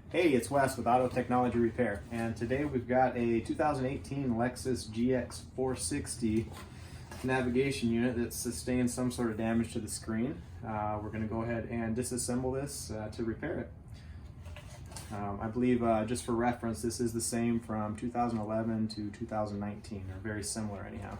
Hey, it's Wes with Auto Technology Repair, and today we've got a 2018 Lexus GX460 navigation unit that sustained some sort of damage to the screen. We're going to go ahead and disassemble this to repair it. I believe, just for reference, this is the same from 2011 to 2019, or very similar anyhow.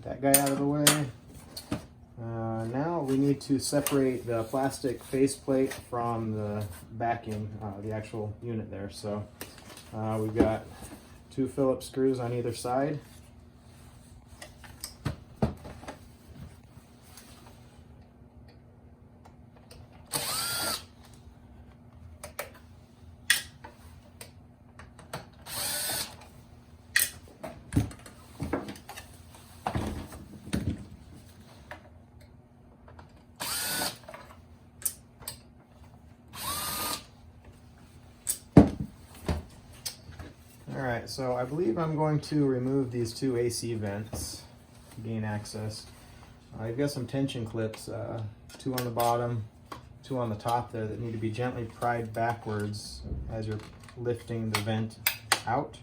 That guy out of the way. Now we need to separate the plastic faceplate from the backing, the actual unit there. So we've got 2 Phillips screws on either side. Alright, so I believe I'm going to remove these 2 AC vents to gain access. I've got some tension clips, 2 on the bottom, 2 on the top there, that need to be gently pried backwards as you're lifting the vent out.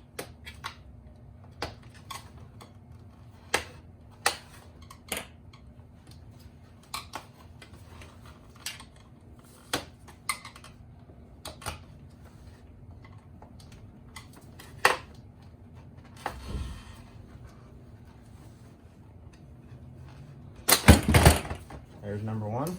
There's number 1.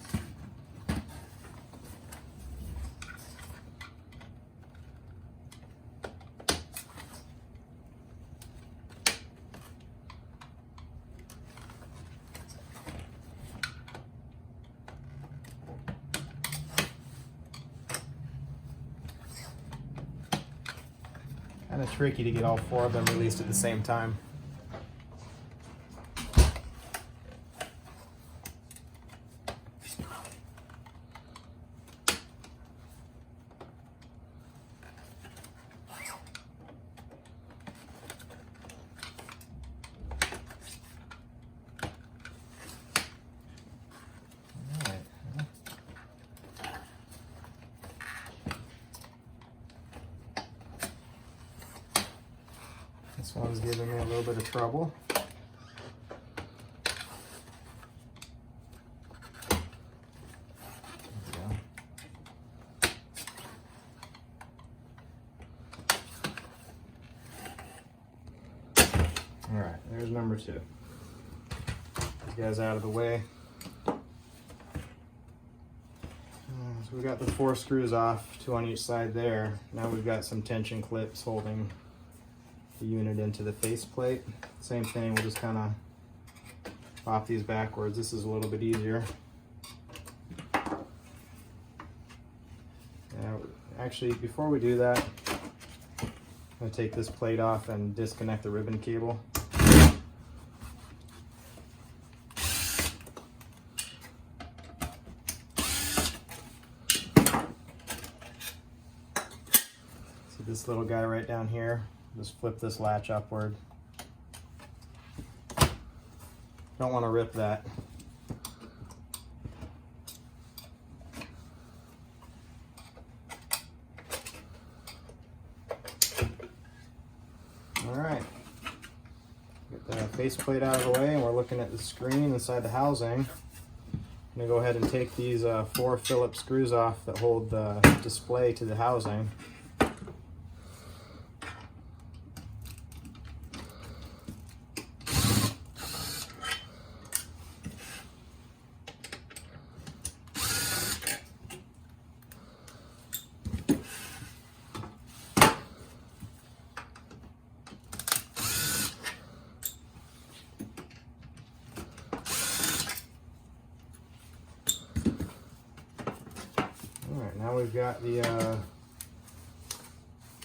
Kind of tricky to get all 4 of them released at the same time. This one's giving me a little bit of trouble. All right, there's number 2. These guys out of the way. So we've got the 4 screws off, 2 on each side there. Now we've got some tension clips holding the unit into the faceplate. Same thing, we'll just kind of pop these backwards. This is a little bit easier. Actually, before we do that, I'm going to take this plate off and disconnect the ribbon cable. So this little guy right down here, just flip this latch upward. Don't want to rip that. Alright. Get the faceplate out of the way, and we're looking at the screen inside the housing. I'm going to go ahead and take these 4 Phillips screws off that hold the display to the housing. Alright, now we've got the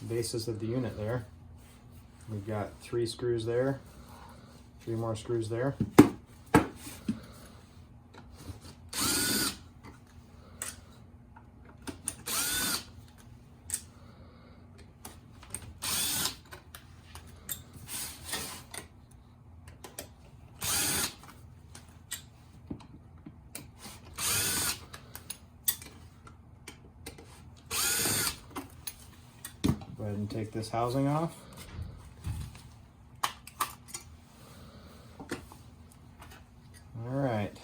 basis of the unit there. We've got 3 screws there, 3 more screws there. Go ahead and take this housing off. Alright,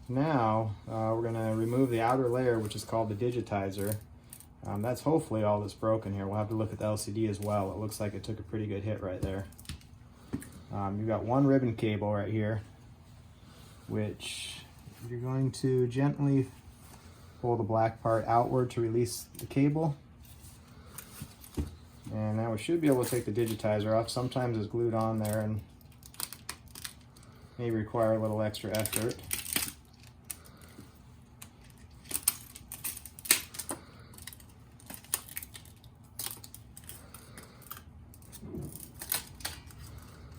now we're going to remove the outer layer, which is called the Digitizer. That's hopefully all that's broken here. We'll have to look at the LCD as well. It looks like it took a pretty good hit right there. You've got one ribbon cable right here, which you're going to gently pull the black part outward to release the cable. And now we should be able to take the Digitizer off. Sometimes it's glued on there and may require a little extra effort.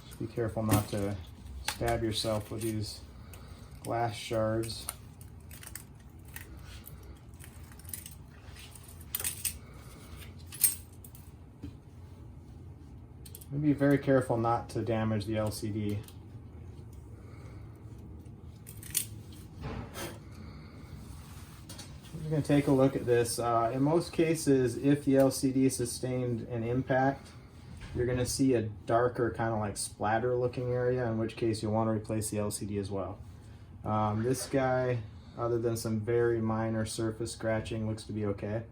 Just be careful not to stab yourself with these glass shards. Be very careful not to damage the LCD. We're going to take a look at this. In most cases, if the LCD sustained an impact, you're going to see a darker kind of like splatter looking area, in which case you'll want to replace the LCD as well. This guy, other than some very minor surface scratching, looks to be okay.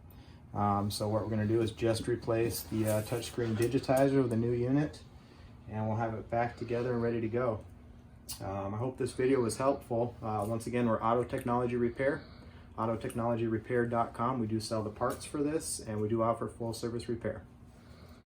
So what we're going to do is just replace the touchscreen Digitizer with a new unit, and we'll have it back together and ready to go. I hope this video was helpful. Once again, we're Auto Technology Repair, autotechnologyrepair.com. We do sell the parts for this, and we do offer full service repair.